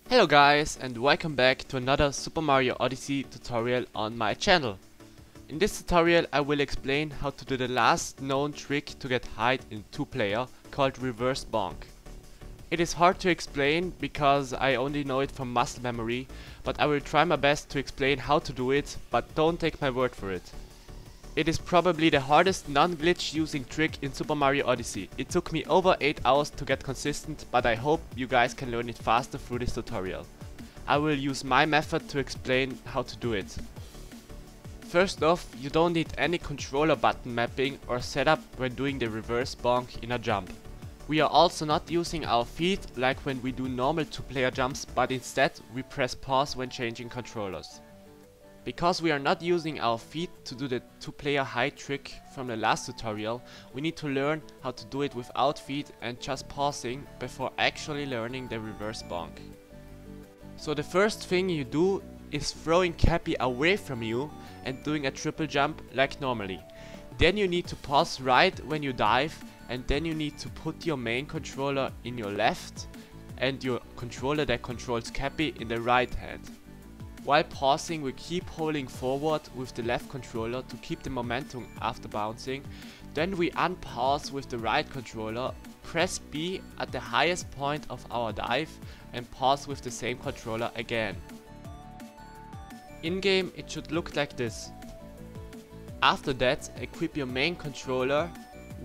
Hello guys and welcome back to another Super Mario Odyssey tutorial on my channel. In this tutorial I will explain how to do the last known trick to get height in 2-player called reverse bonk. It is hard to explain because I only know it from muscle memory, but I will try my best to explain how to do it, but don't take my word for it. It is probably the hardest non-glitch using trick in Super Mario Odyssey. It took me over 8 hours to get consistent, but I hope you guys can learn it faster through this tutorial. I will use my method to explain how to do it. First off, you don't need any controller button mapping or setup when doing the reverse bonk in a jump. We are also not using our feet like when we do normal 2-player jumps, but instead we press pause when changing controllers. Because we are not using our feet to do the 2-player height trick from the last tutorial, we need to learn how to do it without feet and just pausing before actually learning the reverse bonk. So the first thing you do is throwing Cappy away from you and doing a triple jump like normally. Then you need to pause right when you dive, and then you need to put your main controller in your left and your controller that controls Cappy in the right hand. While pausing, we keep holding forward with the left controller to keep the momentum after bouncing. Then we unpause with the right controller, press B at the highest point of our dive and pause with the same controller again. In game it should look like this. After that, equip your main controller,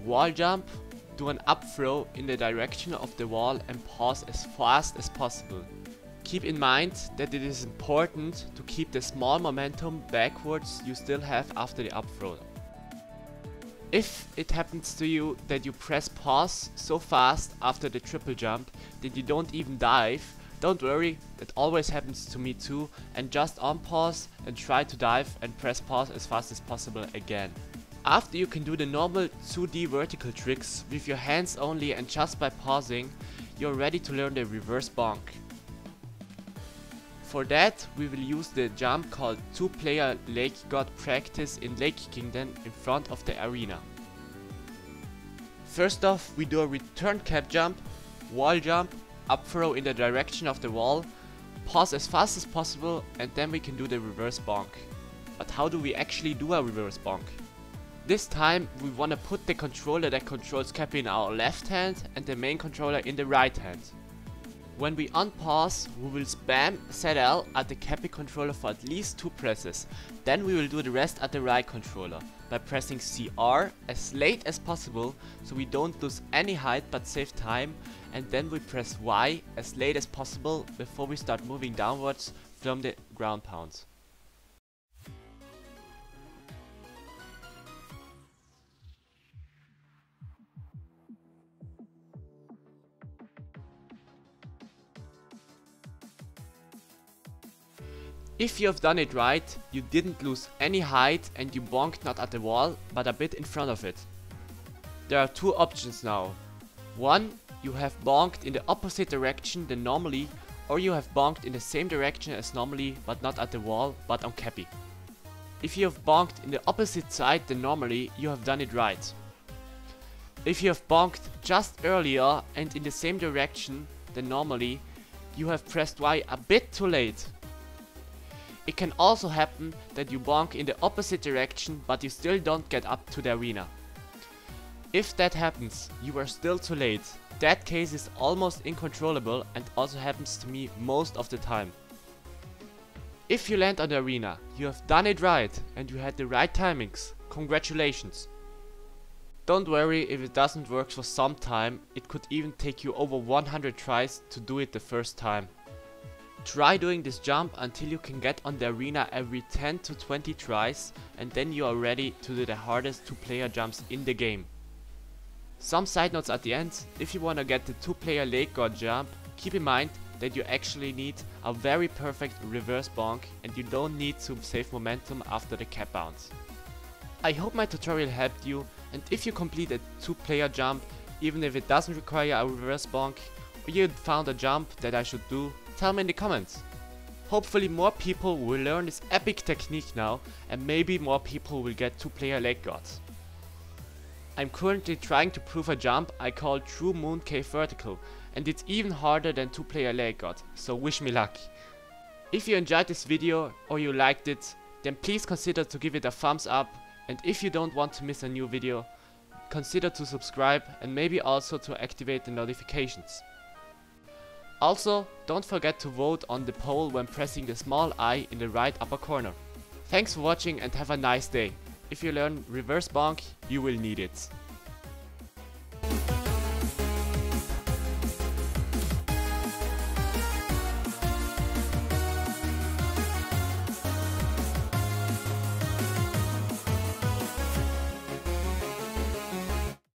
wall jump, do an up throw in the direction of the wall and pause as fast as possible. Keep in mind that it is important to keep the small momentum backwards you still have after the up throw. If it happens to you that you press pause so fast after the triple jump that you don't even dive, don't worry, that always happens to me too, and just unpause and try to dive and press pause as fast as possible again. After you can do the normal 2D vertical tricks with your hands only and just by pausing, you're ready to learn the reverse bonk. For that, we will use the jump called 2-player Lake God Practice in Lake Kingdom in front of the arena. First off, we do a return cap jump, wall jump, up throw in the direction of the wall, pause as fast as possible, and then we can do the reverse bonk. But how do we actually do a reverse bonk? This time we wanna put the controller that controls Cappy in our left hand and the main controller in the right hand. When we unpause, we will spam ZL at the Cappy controller for at least 2 presses. Then we will do the rest at the right controller by pressing CR as late as possible so we don't lose any height but save time, and then we press Y as late as possible before we start moving downwards from the ground pounds. If you have done it right, you didn't lose any height and you bonked not at the wall, but a bit in front of it. There are 2 options now. One, you have bonked in the opposite direction than normally, or you have bonked in the same direction as normally, but not at the wall, but on Cappy. If you have bonked in the opposite side than normally, you have done it right. If you have bonked just earlier and in the same direction than normally, you have pressed Y a bit too late. It can also happen that you bonk in the opposite direction but you still don't get up to the arena. If that happens, you are still too late. That case is almost uncontrollable and also happens to me most of the time. If you land on the arena, you have done it right and you had the right timings. Congratulations! Don't worry if it doesn't work for some time, it could even take you over 100 tries to do it the first time. Try doing this jump until you can get on the arena every 10 to 20 tries, and then you are ready to do the hardest 2-player jumps in the game. Some side notes at the end: if you wanna get the 2-player Lake God jump, keep in mind that you actually need a very perfect reverse bonk and you don't need to save momentum after the cap bounce. I hope my tutorial helped you, and if you complete a 2-player jump, even if it doesn't require a reverse bonk, or you found a jump that I should do, tell me in the comments. Hopefully more people will learn this epic technique now, and maybe more people will get 2-player Lake Gods. I'm currently trying to prove a jump I call True Moon Cave Vertical, and it's even harder than 2-player leg god, so wish me luck. If you enjoyed this video or you liked it, then please consider to give it a thumbs up, and if you don't want to miss a new video, consider to subscribe and maybe also to activate the notifications. Also, don't forget to vote on the poll when pressing the small I in the right upper corner. Thanks for watching and have a nice day. If you learn reverse bonk, you will need it.